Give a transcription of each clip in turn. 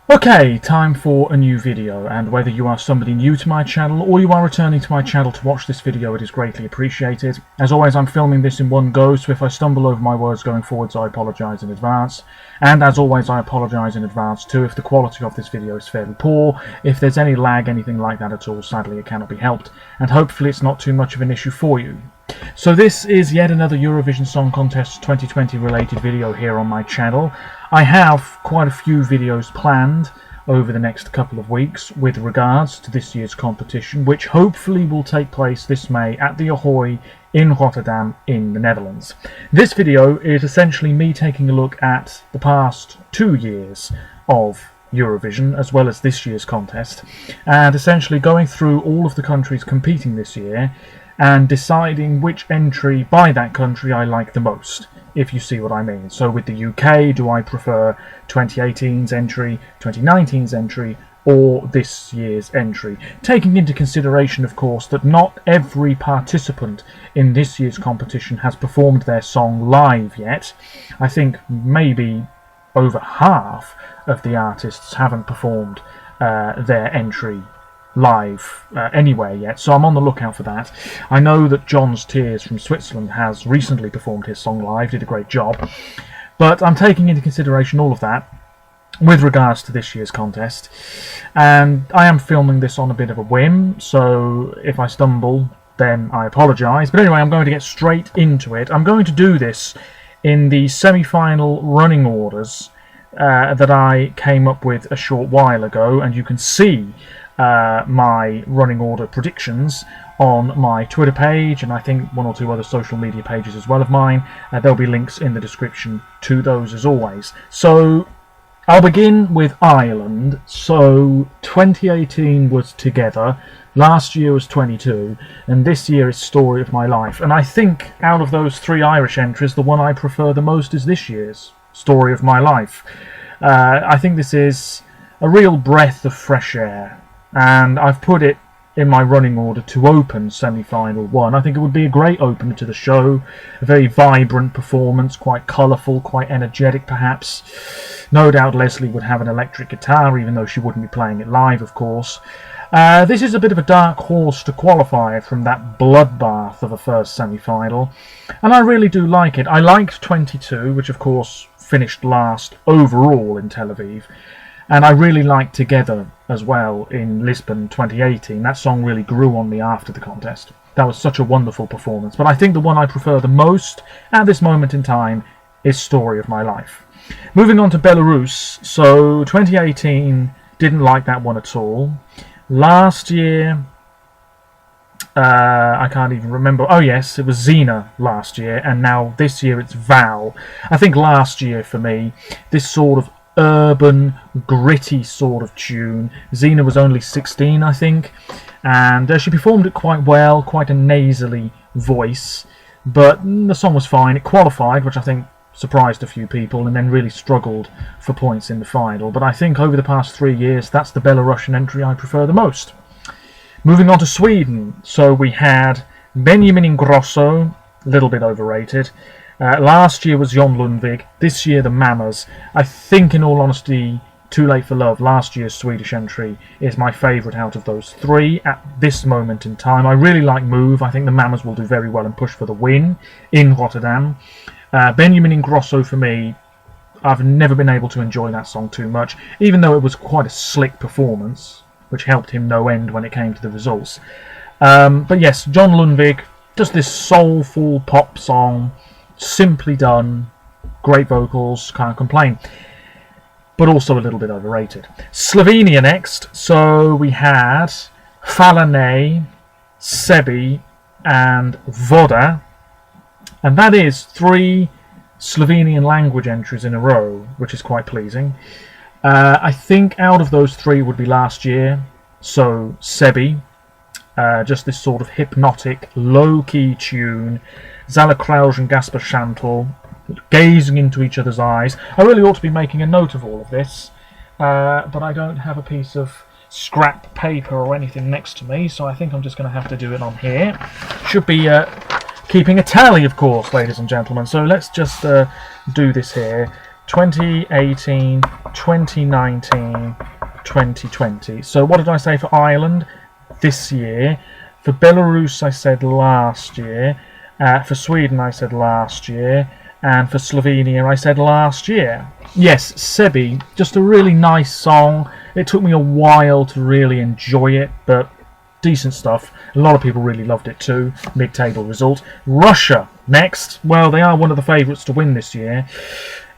Okay, time for a new video, and whether you are somebody new to my channel or you are returning to my channel to watch this video, it is greatly appreciated. As always, I'm filming this in one go, so if I stumble over my words going forwards, I apologise in advance. And as always, I apologise in advance too if the quality of this video is fairly poor. If there's any lag, anything like that at all, sadly it cannot be helped, and hopefully it's not too much of an issue for you. So this is yet another Eurovision Song Contest 2020 related video here on my channel. I have quite a few videos planned over the next couple of weeks with regards to this year's competition, which hopefully will take place this May at the Ahoy in Rotterdam in the Netherlands. This video is essentially me taking a look at the past 2 years of Eurovision as well as this year's contest, and essentially going through all of the countries competing this year and deciding which entry by that country I like the most, if you see what I mean. So with the UK, do I prefer 2018's entry, 2019's entry, or this year's entry? Taking into consideration, of course, that not every participant in this year's competition has performed their song live yet. I think maybe over half of the artists haven't performed their entry live anywhere yet, so I'm on the lookout for that. I know that John's Tears from Switzerland has recently performed his song live, did a great job, but I'm taking into consideration all of that with regards to this year's contest, and I am filming this on a bit of a whim, so if I stumble then I apologise. But anyway, I'm going to get straight into it. I'm going to do this in the semi-final running orders that I came up with a short while ago, and you can see my running order predictions on my Twitter page, and I think one or two other social media pages as well of mine. There'll be links in the description to those as always. So I'll begin with Ireland. So 2018 was Together, last year was 22, and this year is Story of My Life. And I think out of those 3 Irish entries, the one I prefer the most is this year's Story of My Life. I think this is a real breath of fresh air, and I've put it in my running order to open semi-final 1. I think it would be a great opener to the show, a very vibrant performance, quite colourful, quite energetic perhaps. No doubt Leslie would have an electric guitar, even though she wouldn't be playing it live, of course. This is a bit of a dark horse to qualify from that bloodbath of a first semi-final, and I really do like it. I liked 22, which of course finished last overall in Tel Aviv, and I really liked Together as well in Lisbon 2018. That song really grew on me after the contest. That was such a wonderful performance. But I think the one I prefer the most at this moment in time is Story of My Life. Moving on to Belarus. So 2018, didn't like that one at all. Last year, I can't even remember. Oh yes, it was Xena last year, and now this year it's Val. I think last year for me, this sort of urban, gritty sort of tune. Xena was only 16, I think, and she performed it quite well, quite a nasally voice, but the song was fine. It qualified, which I think surprised a few people, and then really struggled for points in the final. But I think over the past 3 years, that's the Belarusian entry I prefer the most. Moving on to Sweden, so we had Benjamin Ingrosso, a little bit overrated. Last year was Jon Lundvik, this year the Mamas. I think, in all honesty, Too Late for Love, last year's Swedish entry, is my favourite out of those 3 at this moment in time. I really like Move. I think the Mamas will do very well and push for the win in Rotterdam. Benjamin Ingrosso, for me, I've never been able to enjoy that song too much, even though it was quite a slick performance, which helped him no end when it came to the results. But yes, Jon Lundvik does this soulful pop song, simply done, great vocals, can't complain, but also a little bit overrated. Slovenia next, so we had Falane, Sebi and Voda, and that is 3 Slovenian language entries in a row, which is quite pleasing. I think out of those 3 would be last year, so Sebi, just this sort of hypnotic, low-key tune, Zala Krauj and Gaspar Chantal gazing into each other's eyes. I really ought to be making a note of all of this, but I don't have a piece of scrap paper or anything next to me, so I think I'm just going to have to do it on here. Should be keeping a tally, of course, ladies and gentlemen, so let's just do this here. 2018, 2019, 2020. So what did I say for Ireland? This year. For Belarus I said last year. For Sweden I said last year. And for Slovenia I said last year. Yes, Sebi, just a really nice song. It took me a while to really enjoy it, but decent stuff. A lot of people really loved it too. Mid-table result. Russia next. Well, they are one of the favourites to win this year.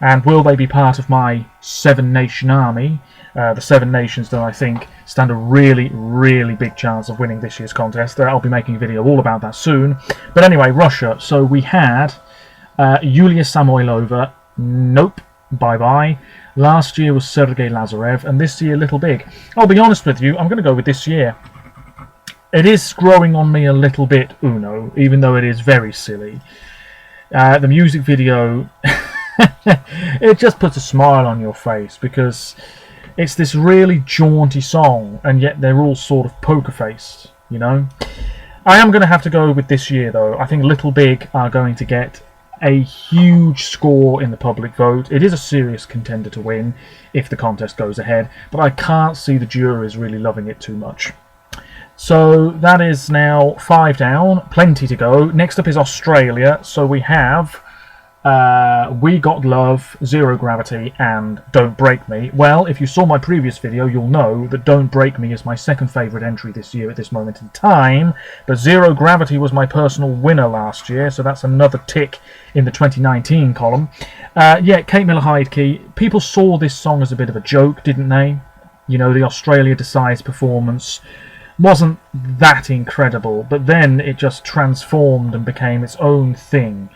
And will they be part of my 7-nation army? The 7 nations that I think stand a really, really big chance of winning this year's contest. I'll be making a video all about that soon. But anyway, Russia. So we had Yulia Samoylova. Nope. Bye-bye. Last year was Sergei Lazarev. And this year, Little Big. I'll be honest with you, I'm going to go with this year. It is growing on me a little bit, Uno, even though it is very silly. The music video, it just puts a smile on your face because it's this really jaunty song, and yet they're all sort of poker-faced, you know? I am going to have to go with this year, though. I think Little Big are going to get a huge score in the public vote. It is a serious contender to win if the contest goes ahead, but I can't see the juries really loving it too much. So that is now 5 down, plenty to go. Next up is Australia. So we have We Got Love, Zero Gravity, and Don't Break Me. Well, if you saw my previous video, you'll know that Don't Break Me is my second favourite entry this year at this moment in time, but Zero Gravity was my personal winner last year, so that's another tick in the 2019 column. Yeah, Kate Miller-Heidke, people saw this song as a bit of a joke, didn't they? You know, the Australia Decides performance wasn't that incredible, but then it just transformed and became its own thing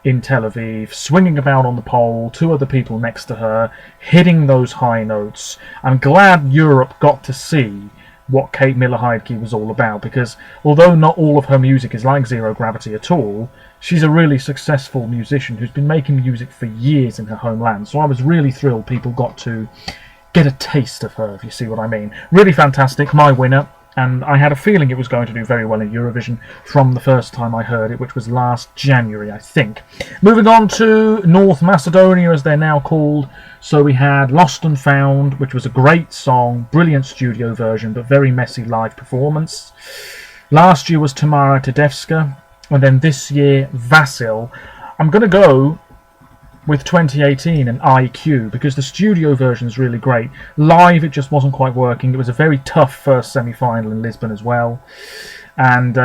in Tel Aviv, swinging about on the pole, 2 other people next to her, hitting those high notes. I'm glad Europe got to see what Kate Miller-Heidke was all about, because although not all of her music is like Zero Gravity at all, she's a really successful musician who's been making music for years in her homeland, so I was really thrilled people got to get a taste of her, if you see what I mean. Really fantastic, my winner. And I had a feeling it was going to do very well in Eurovision from the first time I heard it, which was last January, I think. Moving on to North Macedonia, as they're now called. So we had Lost and Found, which was a great song, brilliant studio version, but very messy live performance. Last year was Tamara Tedevska, and then this year, Vasil. I'm going to go with 2018 and IQ, because the studio version is really great. Live, it just wasn't quite working. It was a very tough first semi-final in Lisbon as well. And,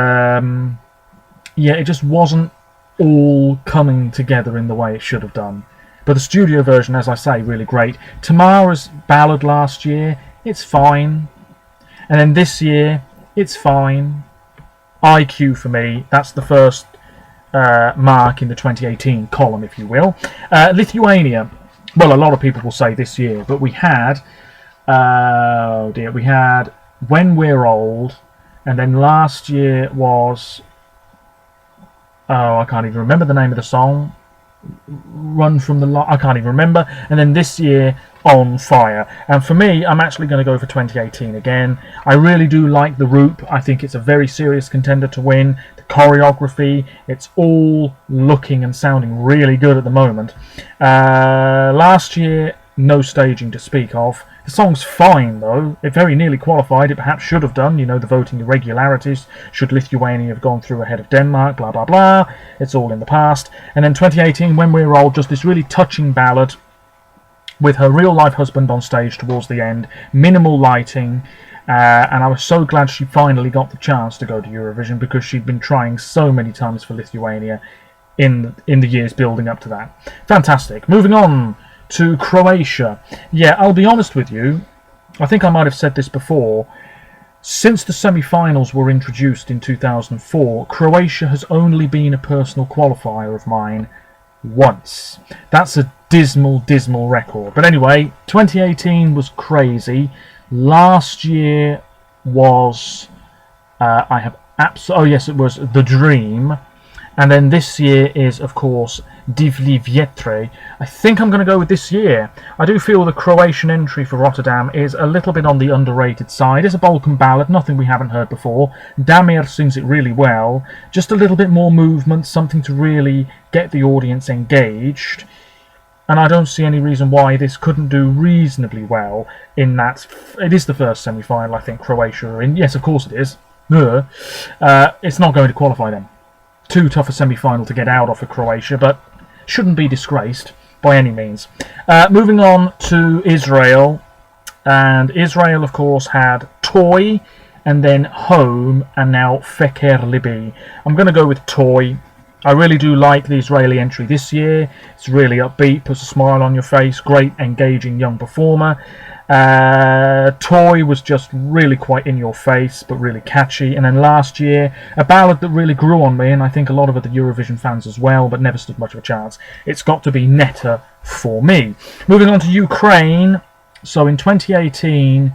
yeah, it just wasn't all coming together in the way it should have done. But the studio version, as I say, really great. Tamara's ballad last year, it's fine. And then this year, it's fine. IQ for me, that's the first mark in the 2018 column, if you will. Lithuania, well, a lot of people will say this year, but we had, oh dear, we had When We're Old, and then last year was, oh, I can't even remember the name of the song. Run from the Light, I can't even remember. And then this year, On Fire. And for me, I'm actually going to go for 2018 again. I really do like the Roop. I think it's a very serious contender to win. The choreography, it's all looking and sounding really good at the moment. Last year, no staging to speak of. The song's fine, though. It very nearly qualified. It perhaps should have done. You know, the voting irregularities. Should Lithuania have gone through ahead of Denmark? Blah, blah, blah. It's all in the past. And then 2018, When We're Old, just this really touching ballad with her real-life husband on stage towards the end. Minimal lighting. And I was so glad she finally got the chance to go to Eurovision, because she'd been trying so many times for Lithuania in the years building up to that. Fantastic. Moving on to Croatia. Yeah, I'll be honest with you, I think I might have said this before, since the semi-finals were introduced in 2004, Croatia has only been a personal qualifier of mine once. That's a dismal, dismal record. But anyway, 2018 was crazy. Last year was, oh yes, it was The Dream. And then this year is, of course, Divli Vjetre. I think I'm going to go with this year. I do feel the Croatian entry for Rotterdam is a little bit on the underrated side. It's a Balkan ballad, nothing we haven't heard before. Damir sings it really well. Just a little bit more movement, something to really get the audience engaged. and I don't see any reason why this couldn't do reasonably well in that. It is the first semi-final, I think, Croatia are in. Yes, of course it is. It's not going to qualify them. Too tough a semi-final to get out of for Croatia, but shouldn't be disgraced by any means. Moving on to Israel, and Israel, of course, had Toy, and then Home, and now Feker Libi. I'm going to go with Toy. I really do like the Israeli entry this year. It's really upbeat, puts a smile on your face, great engaging young performer. Toy was just really quite in your face, but really catchy. And then last year, a ballad that really grew on me, and I think a lot of other Eurovision fans as well, but never stood much of a chance. It's got to be Netta for me. Moving on to Ukraine. So in 2018,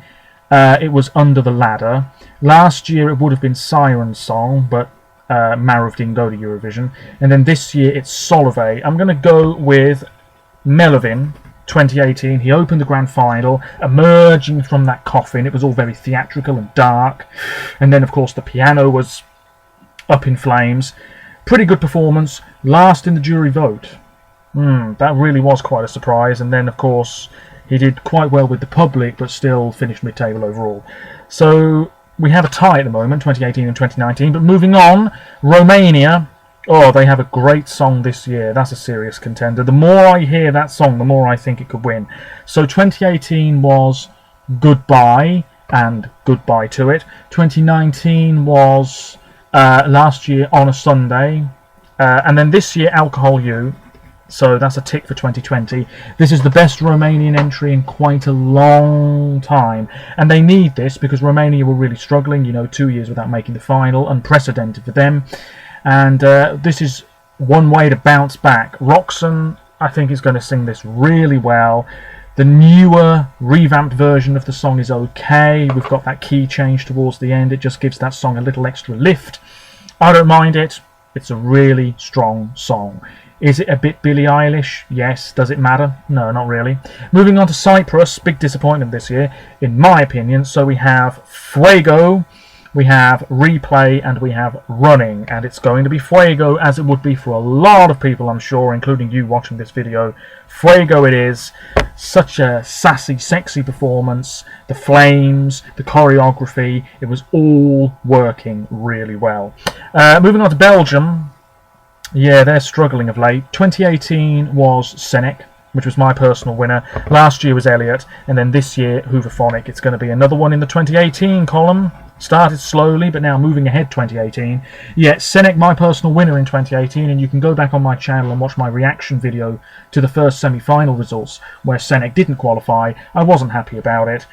it was Under the Ladder. Last year it would have been Siren's Song, but Marov didn't go to Eurovision. And then this year it's Solove. I'm going to go with Melovin. 2018, he opened the grand final, emerging from that coffin. It was all very theatrical and dark, and then of course the piano was up in flames. Pretty good performance, last in the jury vote. That really was quite a surprise. And then of course he did quite well with the public, but still finished mid-table overall. So we have a tie at the moment, 2018 and 2019. But moving on, Romania. Oh, they have a great song this year. That's a serious contender. The more I hear that song, the more I think it could win. So 2018 was Goodbye and Goodbye to It. 2019 was last year On a Sunday. And then this year, Alcohol You. So that's a tick for 2020. This is the best Romanian entry in quite a long time. And they need this because Romania were really struggling. 2 years without making the final. Unprecedented for them. And this is one way to bounce back. Roxanne, I think, is going to sing this really well. The newer, revamped version of the song is okay. We've got that key change towards the end. It just gives that song a little extra lift. I don't mind it. It's a really strong song. Is it a bit Billie Eilish? Yes. Does it matter? No, not really. Moving on to Cyprus. Big disappointment this year, in my opinion. So we have Fuego, we have Replay, and we have Running. And it's going to be Fuego, as it would be for a lot of people, I'm sure, including you watching this video. Fuego it is. Such a sassy, sexy performance. The flames, the choreography, it was all working really well. Moving on to Belgium. Yeah, they're struggling of late. 2018 was Senec, which was my personal winner. Last year was Elliot, and then this year Hooverphonic. It's going to be another one in the 2018 column. Started slowly, but now moving ahead 2018. Yeah, Senec, my personal winner in 2018, and you can go back on my channel and watch my reaction video to the first semi-final results, where Senec didn't qualify. I wasn't happy about it.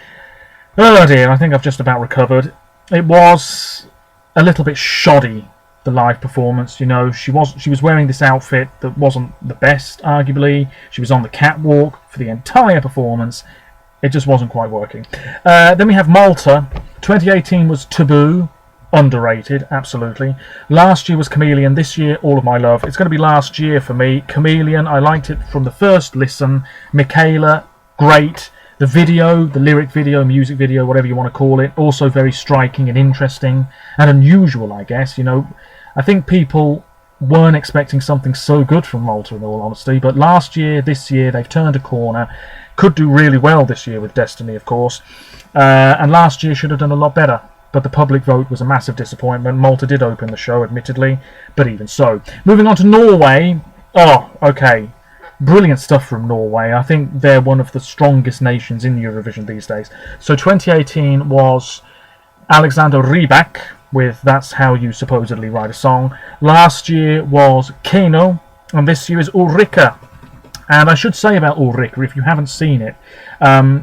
Oh dear, I think I've just about recovered. It was a little bit shoddy, the live performance. She was wearing this outfit that wasn't the best, arguably. She was on the catwalk for the entire performance. It just wasn't quite working. Then we have Malta. 2018 was Taboo. Underrated, absolutely. Last year was Chameleon. This year, All of My Love. It's going to be last year for me. Chameleon, I liked it from the first listen. Michaela, great. The video, the lyric video, music video, whatever you want to call it, also very striking and interesting and unusual, I guess. I think people weren't expecting something so good from Malta, in all honesty. But last year, this year, they've turned a corner. Could do really well this year with Destiny, of course. And last year should have done a lot better. But the public vote was a massive disappointment. Malta did open the show, admittedly, but even so. Moving on to Norway. Oh, okay. Brilliant stuff from Norway. I think they're one of the strongest nations in Eurovision these days. So 2018 was Alexander Rybak with That's How You Supposedly Write a Song. Last year was Kano, and this year is Ulrika. And I should say about Ulrika, if you haven't seen it,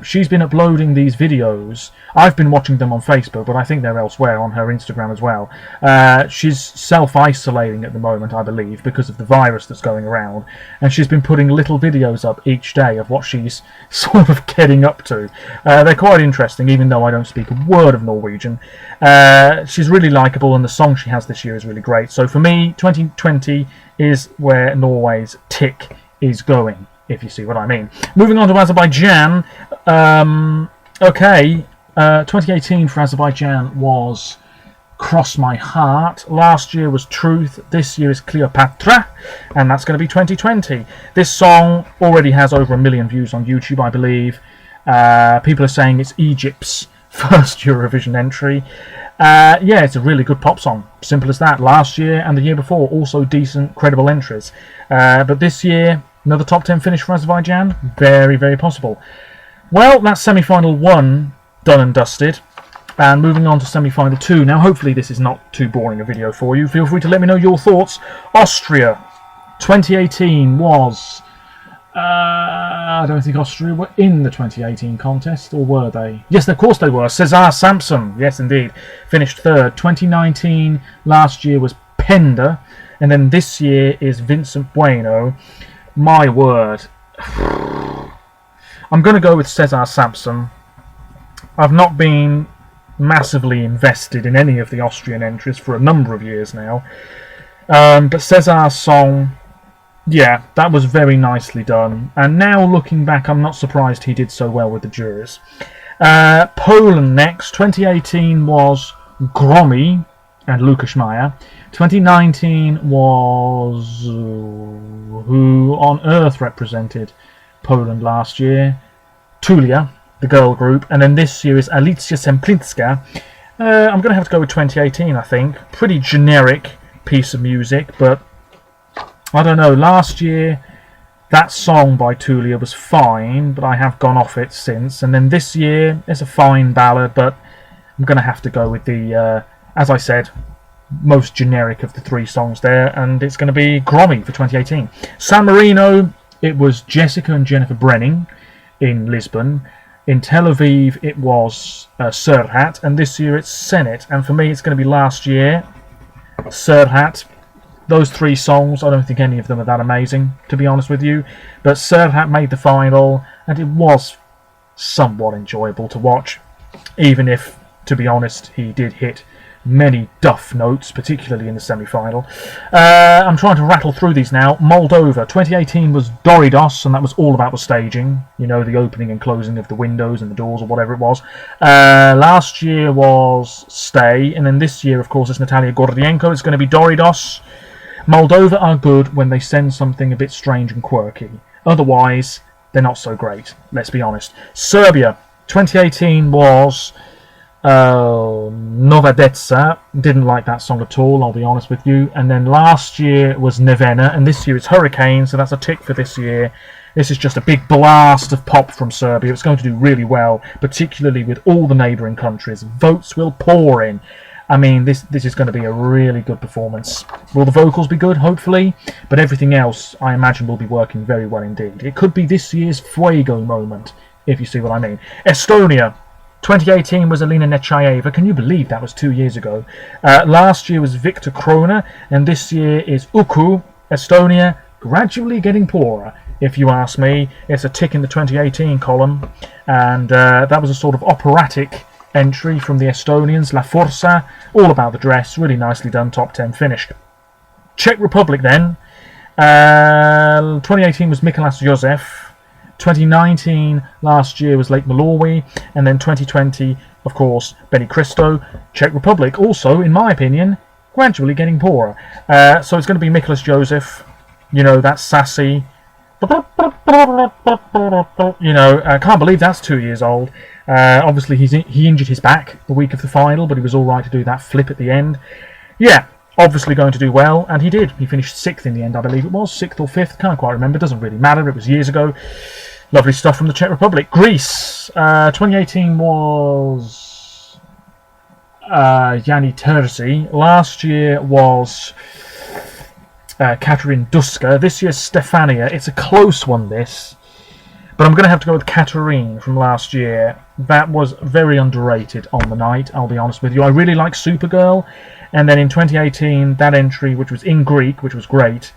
she's been uploading these videos. I've been watching them on Facebook, but I think they're elsewhere on her Instagram as well. She's self-isolating at the moment, I believe, because of the virus that's going around. And she's been putting little videos up each day of what she's sort of getting up to. They're quite interesting, even though I don't speak a word of Norwegian. She's really likeable, and the song she has this year is really great. So for me, 2020 is where Norway's tick is going, if you see what I mean. Moving on to Azerbaijan. 2018 for Azerbaijan was Cross My Heart. Last year was Truth, this year is Cleopatra, and that's going to be 2020. This song already has over 1 million views on YouTube, I believe. People are saying it's Egypt's first Eurovision entry. Yeah, it's a really good pop song. Simple as that. Last year and the year before, also decent, credible entries. But this year, another top 10 finish for Azerbaijan? Very, very possible. Well, that's semi-final 1 done and dusted. And moving on to semi-final 2. Now, hopefully this is not too boring a video for you. Feel free to let me know your thoughts. Austria, 2018 was... I don't think Austria were in the 2018 contest, or were they? Yes, of course they were. Cesar Sampson, yes indeed, finished 3rd. 2019, last year was Penda, and then this year is Vincent Bueno. My word. I'm going to go with Cesar Sampson. I've not been massively invested in any of the Austrian entries for a number of years now. But Cesar's song, yeah, that was very nicely done. And now looking back, I'm not surprised he did so well with the jurors. Poland next. 2018 was Gromi and Lukasz Maja. 2019 was... who on earth represented Poland last year? Tulia, the girl group, and then this year is Alicja Semplinska. I'm going to have to go with 2018, I think. Pretty generic piece of music, but I don't know. Last year, that song by Tulia was fine, but I have gone off it since. And then this year, it's a fine ballad, but I'm going to have to go with the, as I said, most generic of the 3 songs there, and it's going to be Gromi for 2018. San Marino, it was Jessica and Jennifer Brenning in Lisbon. In Tel Aviv, it was Serhat, and this year it's Senate. And for me, it's going to be last year, Serhat. Those 3 songs, I don't think any of them are that amazing, to be honest with you. But Serhat made the final, and it was somewhat enjoyable to watch, even if, to be honest, he did hit many duff notes, particularly in the semi-final. I'm trying to rattle through these now. Moldova, 2018 was Doridos, and that was all about the staging. You know, the opening and closing of the windows and the doors or whatever it was. Last year was Stay, and then this year, of course, it's Natalia Gordienko. It's going to be Doridos. Moldova are good when they send something a bit strange and quirky. Otherwise, they're not so great, let's be honest. Serbia, 2018 was... Nova Deca. Didn't like that song at all, I'll be honest with you. And then last year was Nevena, and this year it's Hurricane, so that's a tick for this year. This is just a big blast of pop from Serbia. It's going to do really well, particularly with all the neighbouring countries. Votes will pour in. I mean, this is going to be a really good performance. Will the vocals be good? Hopefully. But everything else, I imagine, will be working very well indeed. It could be this year's Fuego moment, if you see what I mean. Estonia. 2018 was Alina Nechaeva. Can you believe that was 2 years ago? Last year was Victor Krona, and this year is Uku. Estonia, gradually getting poorer, if you ask me. It's a tick in the 2018 column, and that was a sort of operatic entry from the Estonians. La Forza, all about the dress, really nicely done, top 10 finish. Czech Republic then. 2018 was Mikolas Josef. 2019, last year was Lake Malawi, and then 2020, of course, Benny Christo. Czech Republic, also, in my opinion, gradually getting poorer. So it's going to be Mikolas Josef, you know, that sassy, you know, I can't believe that's 2 years old. Obviously, he injured his back the week of the final, but he was all right to do that flip at the end. Yeah, obviously going to do well, and he did. He finished 6th in the end, I believe it was, 6th or 5th, can't quite remember, doesn't really matter, it was years ago. Lovely stuff from the Czech Republic. Greece, 2018 was Yanni Terzi. Last year was Katerin Duska. This year's Stefania. It's a close one, this. But I'm going to have to go with Katerin from last year. That was very underrated on the night, I'll be honest with you. I really like Supergirl. And then in 2018, that entry, which was in Greek, which was great,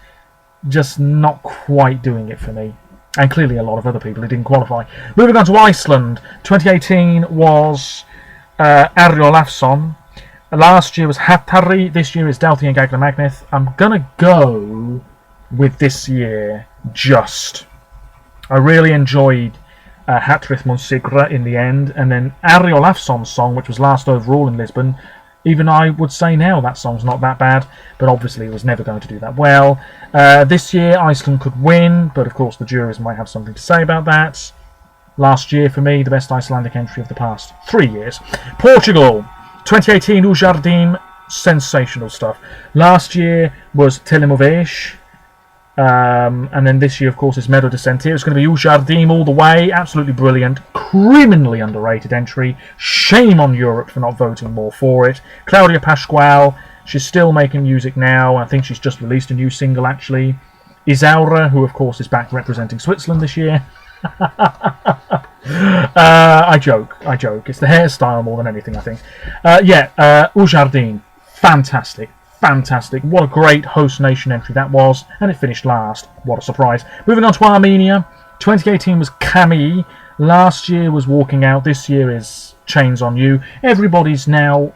just not quite doing it for me. And clearly a lot of other people who didn't qualify. Moving on to Iceland. 2018 was Ari Olafsson. Last year was Hattari. This year is Delthi and Gagla Magnith. I'm going to go with this year, Just. I really enjoyed Hatrith Monsigra in the end. And then Ari Olafsson's song, which was last overall in Lisbon, Even I would say now that song's not that bad, but obviously it was never going to do that well. This year Iceland could win, but of course the juries might have something to say about that. Last year for me, the best Icelandic entry of the past 3 years. Portugal, 2018 O Jardim, sensational stuff. Last year was Telemovês. And then this year, of course, is Medo de Sentir. It's going to be O Jardim all the way. Absolutely brilliant. Criminally underrated entry. Shame on Europe for not voting more for it. Claudia Pascual. She's still making music now. I think she's just released a new single, actually. Isaura, who, of course, is back representing Switzerland this year. I joke. It's the hairstyle more than anything, I think. O Jardim. Fantastic. What a great host nation entry that was, and it finished last. What a surprise. Moving on to Armenia. 2018 was Camille. Last year was Walking Out. This year is Chains on You. Everybody's now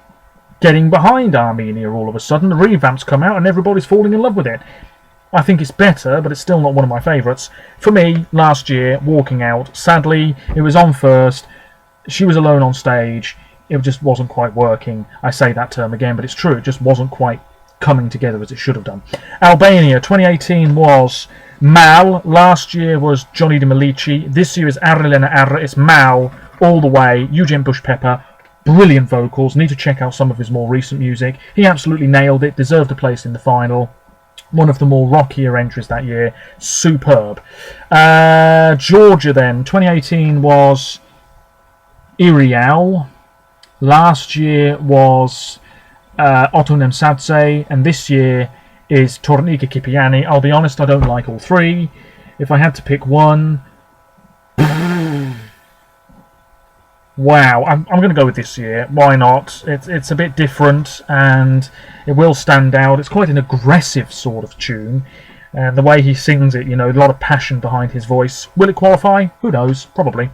getting behind Armenia all of a sudden. The revamp's come out and everybody's falling in love with it. I think it's better, but it's still not one of my favourites. For me, last year, Walking Out. Sadly, it was on first. She was alone on stage. It just wasn't quite working. I say that term again, but it's true. It just wasn't quite coming together as it should have done. Albania, 2018 was Mal. Last year was Johnny de Melici. This year is Arlena Arra. It's Mal all the way. Eugen Bush-Pepper. Brilliant vocals. Need to check out some of his more recent music. He absolutely nailed it. Deserved a place in the final. One of the more rockier entries that year. Superb. Georgia then. 2018 was Irial. Last year was Otonem Sadze, and this year is Tornika Kipiani. I'll be honest, I don't like all three. If I had to pick one, wow, I'm going to go with this year. Why not? It's a bit different, and it will stand out. It's quite an aggressive sort of tune. And the way he sings it, a lot of passion behind his voice. Will it qualify? Who knows? Probably.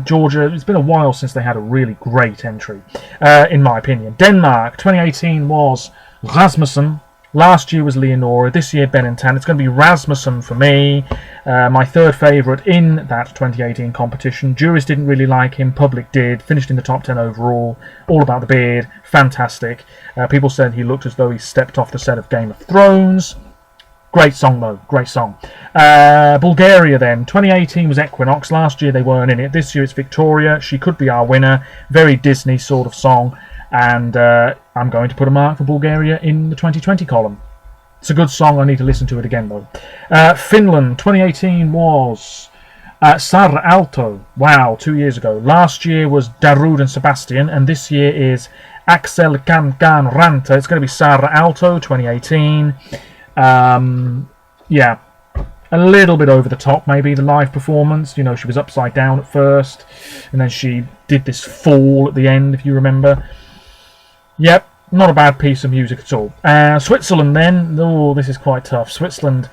Georgia, it's been a while since they had a really great entry, in my opinion. Denmark, 2018 was Rasmussen. Last year was Leonora. This year, Benentan. It's going to be Rasmussen for me. My third favourite in that 2018 competition. Juries didn't really like him. Public did. Finished in the top 10 overall. All about the beard. Fantastic. People said he looked as though he stepped off the set of Game of Thrones. Great song though, great song. Bulgaria then, 2018 was Equinox. Last year they weren't in it. This year it's Victoria. She could be our winner. Very Disney sort of song. And I'm going to put a mark for Bulgaria in the 2020 column. It's a good song. I need to listen to it again though. Finland, 2018 was Sar Alto. Wow, 2 years ago. Last year was Darude and Sebastian. And this year is Axel Kankan Ranta. It's going to be Sar Alto, 2018. Yeah, a little bit over the top maybe, the live performance. She was upside down at first, and then she did this fall at the end, if you remember. Yep, not a bad piece of music at all. Switzerland then, oh, this is quite tough. Switzerland,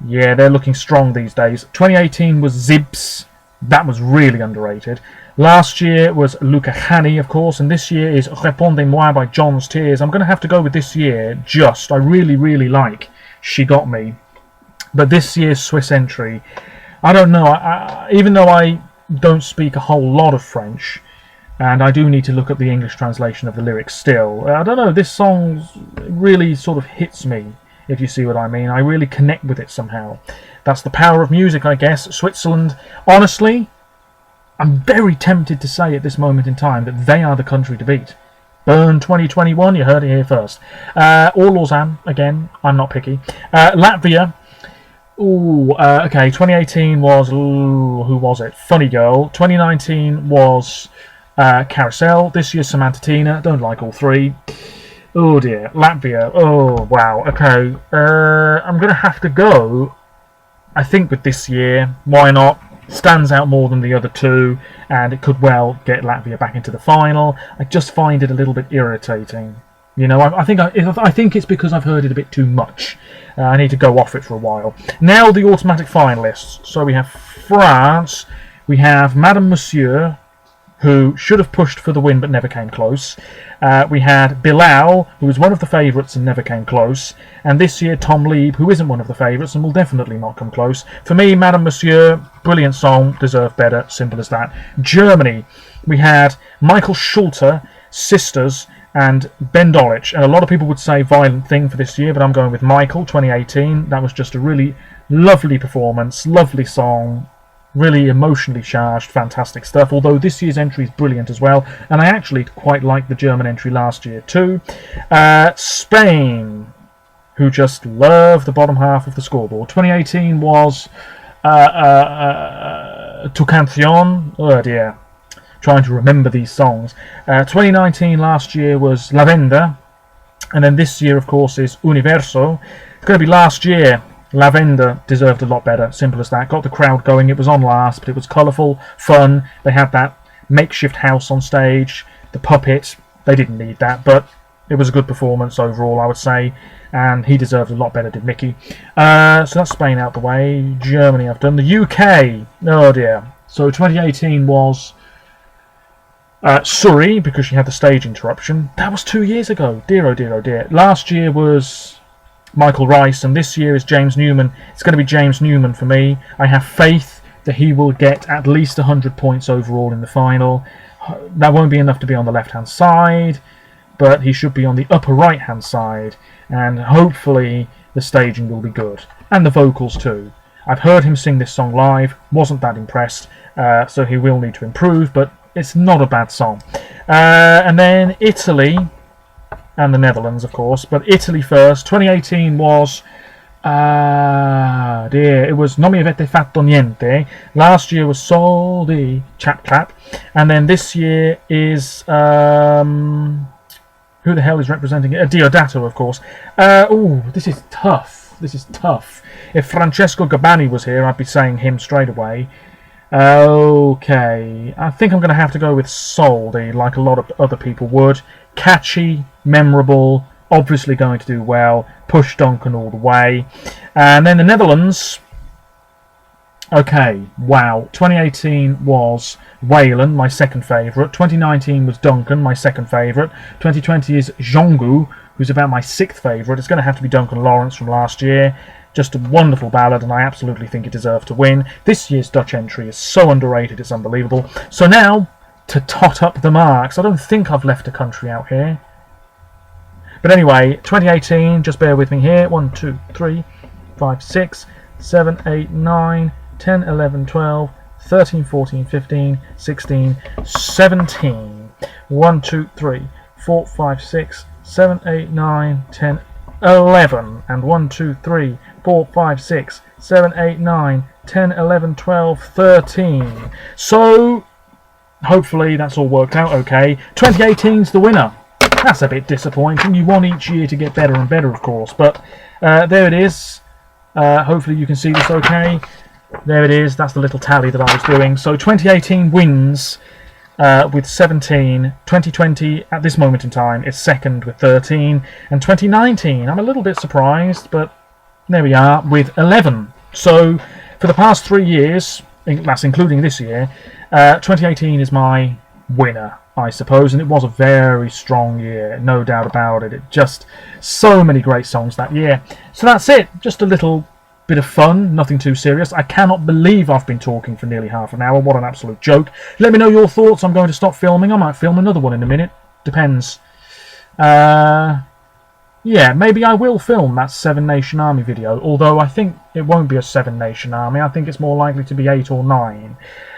yeah, they're looking strong these days. 2018 was Zibs. That was really underrated. Last year was Luca Hani, of course, and this year is Répondez-moi by John's Tears. I'm going to have to go with this year, Just. I really, really like She Got Me. But this year's Swiss entry, I don't know. Even though I don't speak a whole lot of French, and I do need to look at the English translation of the lyrics still, I don't know, this song really sort of hits me, if you see what I mean. I really connect with it somehow. That's the power of music, I guess. Switzerland, honestly, I'm very tempted to say at this moment in time that they are the country to beat. Burn 2021, you heard it here first. Or Lausanne, again, I'm not picky. Latvia, okay, 2018 was, who was it? Funny Girl. 2019 was Carousel. This year's Samantha Tina, don't like all three. Oh dear, Latvia, oh wow, okay. I'm going to have to go, I think, with this year. Why not? Stands out more than the other two, and it could well get Latvia back into the final. I just find it a little bit irritating. I think it's because I've heard it a bit too much. I need to go off it for a while. Now the automatic finalists. So we have France. We have Madame Monsieur, who should have pushed for the win but never came close. We had Bilal, who was one of the favourites and never came close. And this year Tom Lieb, who isn't one of the favourites and will definitely not come close. For me, Madame Monsieur, brilliant song, deserve better, simple as that. Germany, we had Michael Schulte, Sisters, and Ben Dolic. And a lot of people would say Violent Thing for this year, but I'm going with Michael, 2018. That was just a really lovely performance, lovely song, really emotionally charged, fantastic stuff. Although this year's entry is brilliant as well, and I actually quite liked the German entry last year too. Spain, who just loved the bottom half of the scoreboard. 2018 was Tu Canción. Oh dear, trying to remember these songs. 2019 last year was La Venda, and then this year, of course, is Universo. It's going to be last year. La Venda deserved a lot better, simple as that. Got the crowd going. It was on last, but it was colourful, fun. They had that makeshift house on stage, the puppet. They didn't need that, but it was a good performance overall, I would say, and he deserved a lot better, did Mickey. So that's Spain out the way. Germany I've done. The UK, oh dear. So 2018 was Surrey, because she had the stage interruption. That was 2 years ago. Dear, oh dear, oh dear. Last year was Michael Rice, and this year is James Newman. It's going to be James Newman for me. I have faith that he will get at least 100 points overall in the final. That won't be enough to be on the left-hand side, but he should be on the upper right-hand side, and hopefully the staging will be good. And the vocals too. I've heard him sing this song live, wasn't that impressed, so he will need to improve, but it's not a bad song. And then Italy, and the Netherlands, of course, but Italy first. 2018 was, it was Non mi avete fatto niente. Last year was Soldi, Chap Clap, and then this year is, who the hell is representing it? Diodato, of course. This is tough. This is tough. If Francesco Gabbani was here, I'd be saying him straight away. Okay, I think I'm going to have to go with Soldi, like a lot of other people would. Catchy, memorable, obviously going to do well. Push Duncan all the way. And then the Netherlands. Okay, wow. 2018 was Whalen, my second favourite. 2019 was Duncan, my second favourite. 2020 is Jongu, who's about my sixth favourite. It's going to have to be Duncan Lawrence from last year. Just a wonderful ballad, and I absolutely think it deserved to win. This year's Dutch entry is so underrated, it's unbelievable. So now, to tot up the marks. I don't think I've left a country out here. But anyway, 2018, just bear with me here. 1, 2, 3, 5, 6, 7, 8, 9, 10, 11, 12, 13, 14, 15, 16, 17. 1, 2, 3, 4, 5, 6, 7, 8, 9, 10, 11. And 1, 2, 3, 4, 5, 6, 7, 8, 9, 10, 11, 12, 13. So hopefully that's all worked out okay. 2018's the winner. That's a bit disappointing. You want each year to get better and better, of course. But there it is. Hopefully you can see this okay. There it is. That's the little tally that I was doing. So 2018 wins with 17. 2020, at this moment in time, is second with 13. And 2019, I'm a little bit surprised, but there we are, with 11. So for the past 3 years, that's including this year, 2018 is my winner, I suppose, and it was a very strong year, no doubt about it. It just, so many great songs that year. So that's it, just a little bit of fun, nothing too serious. I cannot believe I've been talking for nearly half an hour. What an absolute joke. Let me know your thoughts. I'm going to stop filming. I might film another one in a minute. Depends. Yeah, maybe I will film that 7 Nation Army video, although I think it won't be a 7 Nation Army. I think it's more likely to be 8 or 9.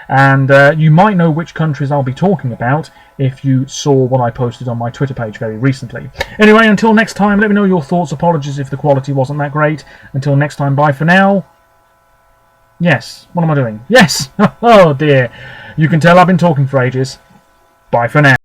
And you might know which countries I'll be talking about if you saw what I posted on my Twitter page very recently. Anyway, until next time, let me know your thoughts. Apologies if the quality wasn't that great. Until next time, bye for now. Yes, what am I doing? Yes! Oh dear. You can tell I've been talking for ages. Bye for now.